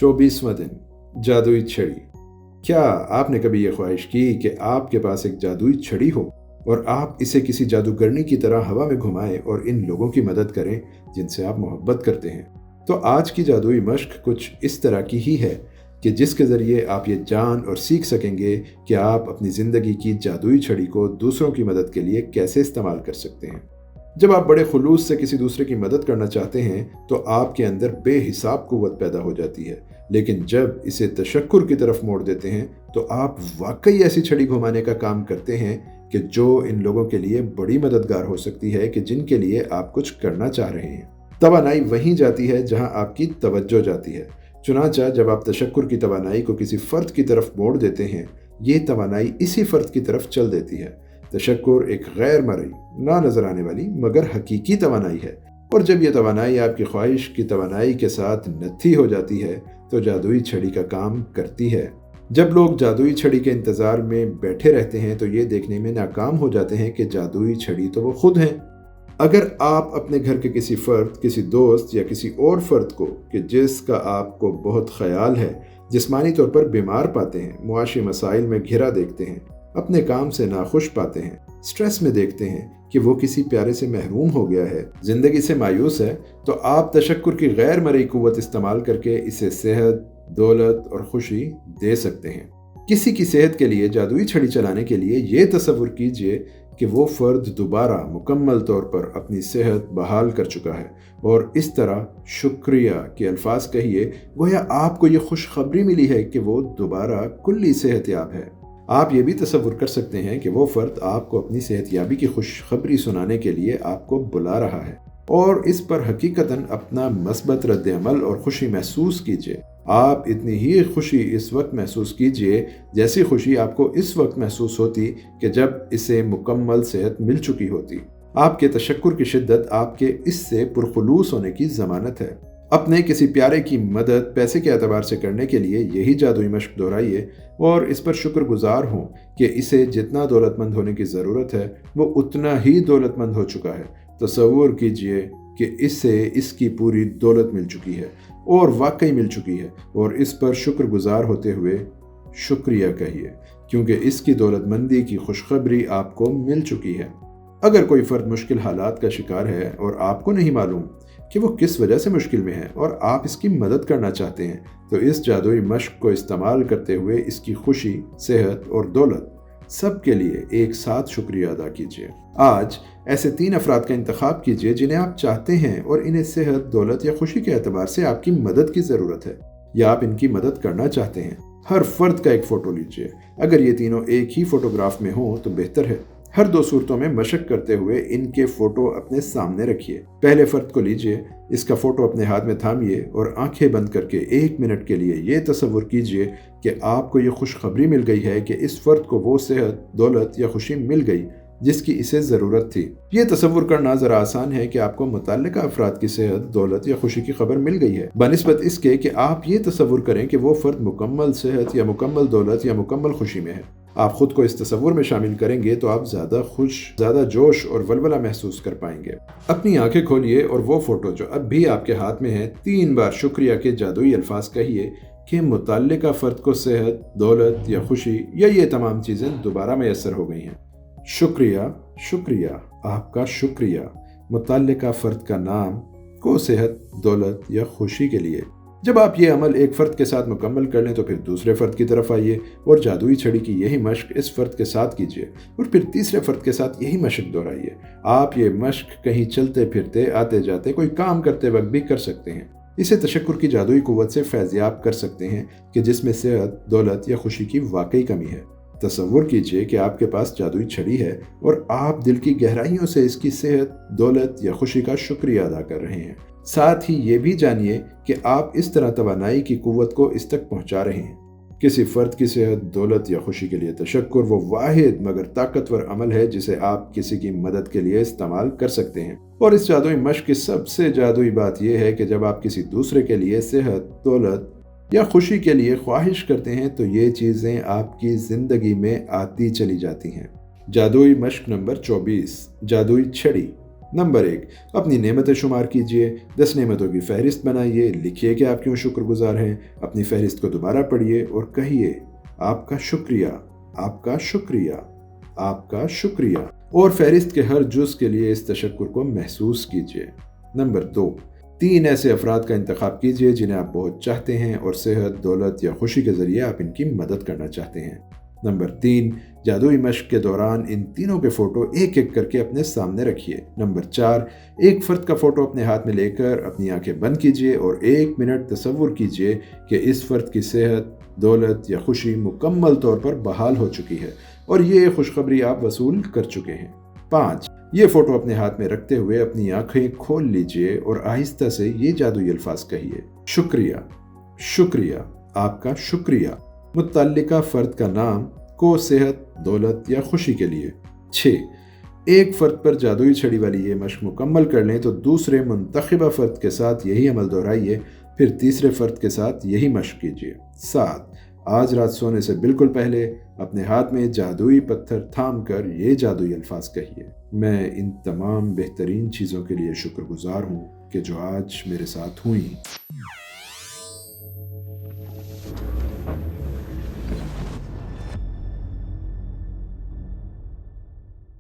24वां दिन, जादुई छड़ी। क्या आपने कभी ये ख्वाहिश की कि आपके पास एक जादुई छड़ी हो और आप इसे किसी जादूगरनी की तरह हवा में घुमाएं और इन लोगों की मदद करें जिनसे आप मोहब्बत करते हैं? तो आज की जादुई मश्क कुछ इस तरह की ही है कि जिसके ज़रिए आप ये जान और सीख सकेंगे कि आप अपनी ज़िंदगी की जादुई छड़ी को दूसरों की मदद के लिए कैसे इस्तेमाल कर सकते हैं। जब आप बड़े खुलूस से किसी दूसरे की मदद करना चाहते हैं तो आपके अंदर बेहिसाब कुव्वत पैदा हो जाती है, लेकिन जब इसे तशक्कुर की तरफ मोड़ देते हैं तो आप वाकई ऐसी छड़ी घुमाने का काम करते हैं कि जो इन लोगों के लिए बड़ी मददगार हो सकती है कि जिनके लिए आप कुछ करना चाह रहे हैं। तवानाई वहीं जाती है जहां आपकी तवज्जो जाती है। चुनांचा जब आप तशक्कुर की तवानाई को किसी फ़र्द की तरफ मोड़ देते हैं, ये तवानाई इसी फ़र्द की तरफ चल देती है। तशक्कुर एक गैर मरई, ना नजर आने वाली मगर हकीकी तवानाई है, और जब यह तवानाई आपकी ख्वाहिश की तवानाई के साथ नत्थी हो जाती है तो जादुई छड़ी का काम करती है। जब लोग जादुई छड़ी के इंतज़ार में बैठे रहते हैं तो ये देखने में नाकाम हो जाते हैं कि जादुई छड़ी तो वो खुद हैं। अगर आप अपने घर के किसी फ़र्द, किसी दोस्त या किसी और फ़र्द को कि जिसका आपको बहुत ख्याल है, जिस्मानी तौर पर बीमार पाते हैं, मुआशी मसाइल में घिरा देखते हैं, अपने काम से नाखुश पाते हैं, स्ट्रेस में देखते हैं कि वो किसी प्यारे से महरूम हो गया है, ज़िंदगी से मायूस है, तो आप तशक्कुर की गैर मरई कुव्वत इस्तेमाल करके इसे सेहत, दौलत और खुशी दे सकते हैं। किसी की सेहत के लिए जादुई छड़ी चलाने के लिए ये तसव्वुर कीजिए कि वो फ़र्द दोबारा मुकम्मल तौर पर अपनी सेहत बहाल कर चुका है और इस तरह शुक्रिया के अल्फाज कहिए गोया आपको ये खुशखबरी मिली है कि वो दोबारा कुल्ली सेहतयाब है। आप ये भी तसव्वुर कर सकते हैं कि वो फ़र्द आपको अपनी सेहतयाबी की खुशखबरी सुनाने के लिए आपको बुला रहा है और इस पर हकीकतन अपना मस्बत रद्द-ए-अमल और खुशी महसूस कीजिए। आप इतनी ही खुशी इस वक्त महसूस कीजिए जैसी खुशी आपको इस वक्त महसूस होती कि जब इसे मुकम्मल सेहत मिल चुकी होती। आपके तशक्कुर की शिद्दत आपके इससे पुरखुलूस होने की ज़मानत है। अपने किसी प्यारे की मदद पैसे के एतबार से करने के लिए यही जादुई मश्क दोहराइए और इस पर शुक्रगुजार हों कि इसे जितना दौलतमंद होने की ज़रूरत है वो उतना ही दौलतमंद हो चुका है। तसव्वुर कीजिए कि इससे इसकी पूरी दौलत मिल चुकी है और वाकई मिल चुकी है, और इस पर शुक्रगुजार होते हुए शुक्रिया कहिए क्योंकि इसकी दौलतमंदी की खुशखबरी आपको मिल चुकी है। अगर कोई फ़र्द मुश्किल हालात का शिकार है और आपको नहीं मालूम कि वो किस वजह से मुश्किल में है और आप इसकी मदद करना चाहते हैं, तो इस जादुई मश्क को इस्तेमाल करते हुए इसकी खुशी, सेहत और दौलत सब के लिए एक साथ शुक्रिया अदा कीजिए। आज ऐसे 3 अफराद का इंतखाब कीजिए जिन्हें आप चाहते हैं और इन्हें सेहत, दौलत या खुशी के एतबार से आपकी मदद की ज़रूरत है या आप इनकी मदद करना चाहते हैं। हर फर्द का एक फ़ोटो लीजिए। अगर ये तीनों एक ही फ़ोटोग्राफ में हों तो बेहतर है। हर 2 सूरतों में मशक करते हुए इनके फ़ोटो अपने सामने रखिए। पहले फ़र्द को लीजिए, इसका फ़ोटो अपने हाथ में थामिए और आंखें बंद करके 1 मिनट के लिए ये तसव्वुर कीजिए कि आपको ये खुशखबरी मिल गई है कि इस फ़र्द को वो सेहत, दौलत या खुशी मिल गई जिसकी इसे ज़रूरत थी। ये तसव्वुर करना ज़रा आसान है कि आपको मुतल्लिका अफराद की सेहत, दौलत या खुशी की खबर मिल गई है, बनिस्बत इसके कि आप ये तसव्वुर करें कि वो फ़र्द मुकम्मल सेहत या मुकम्मल दौलत या मुकम्मल खुशी में है। आप खुद को इस तसव्वुर में शामिल करेंगे तो आप ज़्यादा खुश, ज़्यादा जोश और वलवला महसूस कर पाएंगे। अपनी आंखें खोलिए और वो फ़ोटो जो अब भी आपके हाथ में है 3 बार शुक्रिया के जादुई अल्फाज कहिए कि मुतल्लिका फ़र्द को सेहत, दौलत या खुशी या ये तमाम चीज़ें दोबारा मैसर हो गई हैं। शुक्रिया, शुक्रिया, आपका शुक्रिया मुतल्लिका फ़र्द का नाम को सेहत, दौलत या खुशी के लिए। जब आप ये अमल एक फ़र्द के साथ मुकम्मल कर लें तो फिर दूसरे फ़र्द की तरफ आइए और जादुई छड़ी की यही मश्क इस फ़र्द के साथ कीजिए और फिर तीसरे फ़र्द के साथ यही मश्क दोहराइए। आप ये मश्क कहीं चलते फिरते, आते जाते, कोई काम करते वक्त भी कर सकते हैं। इसे तशक्कुर की जादुई कुव्वत से फैज़याब कर सकते हैं कि जिसमें सेहत, दौलत या खुशी की वाकई कमी है। तसव्वुर कीजिए कि आपके पास जादुई छड़ी है और आप दिल की गहराइयों से इसकी सेहत, दौलत या खुशी का शुक्रिया अदा कर रहे हैं। साथ ही ये भी जानिए कि आप इस तरह तवानाई की कुव्वत को इस तक पहुंचा रहे हैं। किसी फ़र्द की सेहत, दौलत या खुशी के लिए तशक्कुर वो वाहिद मगर ताकतवर अमल है जिसे आप किसी की मदद के लिए इस्तेमाल कर सकते हैं। और इस जादुई मश्क की सबसे जादुई बात यह है कि जब आप किसी दूसरे के लिए सेहत, दौलत या खुशी के लिए ख्वाहिश करते हैं तो ये चीज़ें आपकी ज़िंदगी में आती चली जाती हैं। जादुई मश्क नंबर 24, जादुई छड़ी। नंबर 1, अपनी नेमतें शुमार कीजिए। 10 नेमतों की फहरिस्त बनाइए, लिखिए कि आप क्यों शुक्रगुजार हैं। अपनी फहरिस्त को दोबारा पढ़िए और कहिए, आपका शुक्रिया, आपका शुक्रिया, आपका शुक्रिया। और फहरिस्त के हर जुज़ के लिए इस तशक्कुर को महसूस कीजिए। नंबर 2, 3 ऐसे अफराद का इंतखाब कीजिए जिन्हें आप बहुत चाहते हैं और सेहत, दौलत या खुशी के ज़रिए आप इनकी मदद करना चाहते हैं। नंबर 3, जादुई मश्क के दौरान इन तीनों के फ़ोटो एक एक करके अपने सामने रखिए। नंबर 4, एक फ़र्द का फ़ोटो अपने हाथ में लेकर अपनी आंखें बंद कीजिए और 1 मिनट तसव्वुर कीजिए कि इस फ़र्द की सेहत, दौलत या खुशी मुकम्मल तौर पर बहाल हो चुकी है और ये खुशखबरी आप वसूल कर चुके हैं। 5, ये फ़ोटो अपने हाथ में रखते हुए अपनी आंखें खोल लीजिए और आहिस्ता से ये जादुई अल्फाज कहिए, शुक्रिया, शुक्रिया, आपका शुक्रिया, मुत्तल्लिका फ़र्द का नाम को सेहत, दौलत या खुशी के लिए। 6, एक फ़र्द पर जादुई छड़ी वाली ये मश्क मुकम्मल कर लें तो दूसरे मुंतखबा फ़र्द के साथ यही अमल दोहराइए, फिर तीसरे फ़र्द के साथ यही मश्क कीजिए। 7, आज रात सोने से बिल्कुल पहले अपने हाथ में जादुई पत्थर थाम कर ये जादुई अल्फाज कहिए, मैं इन तमाम बेहतरीन चीज़ों के लिए शुक्रगुजार हूँ कि जो आज मेरे साथ हुई।